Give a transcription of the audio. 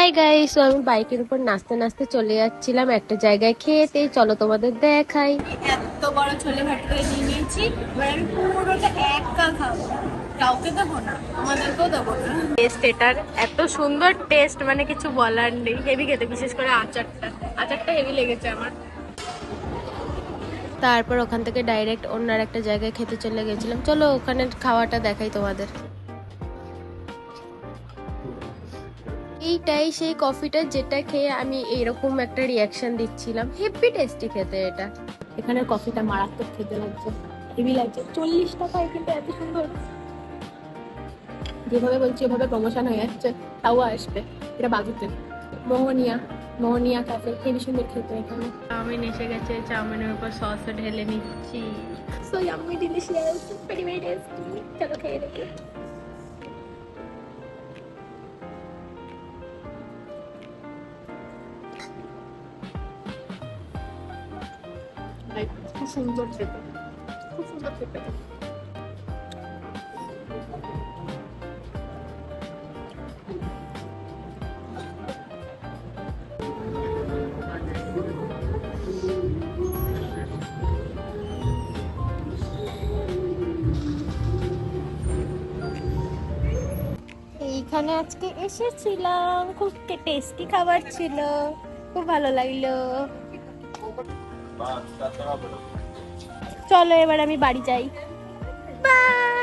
Hi guys, তো আমি বাইকের উপর নাচতে নাচতে চলে যাচ্ছিলাম একটা জায়গায় খেতে। চলো তোমাদের দেখাই। এত বড় ছোলে ভাটুরে নিয়ে নিয়েছি। এবার আমি পুরোটা একা খাবো, কাউকে দেবো না, আমাদেরকেও দেবো না। টেস্ট এটার এত সুন্দর টেস্ট, মানে কিছু বলার নেই। হেভি খেতে, বিশেষ করে আচারটা হেভি লেগেছে আমার। তারপর ওখান থেকে ডাইরেক্ট অন্য একটা জায়গায় খেতে চলে গেছিলাম। চলো ওখানে খাওয়াটা দেখাই তোমাদের। এইটাই সেই কফিটা যেটা খেয়ে আমি এইরকম একটা রিয়াকশন দিচ্ছিলাম। হেভি টেস্টি খেতে এটা। এখানে কফিটা মারাত্মক খেতে লাগছে, হেভি লাগছে। 40 টাকায় কিন্তু এত সুন্দর, যেভাবে বলছি ওভাবে প্রমোশন হয়ে যাচ্ছে, তাও আসবে। এটা বাজেটের মোহনিয়া মোহনিয়া ক্যাফে, হেভি সুন্দর খেতে এখানে। চাউমিন এসে গেছে, চাউমিনের উপর সসও ঢেলে নিচ্ছি। So yummy, delicious, very very tasty. চলো খেয়ে দেখি। খুব সুন্দর খেতে, খুব সুন্দর খেতে। এইখানে আজকে এসেছিলাম, খুব টেস্টি খাবার ছিল, খুব ভালো লাগলো। চলো এবার আমি বাড়ি যাই। বাই।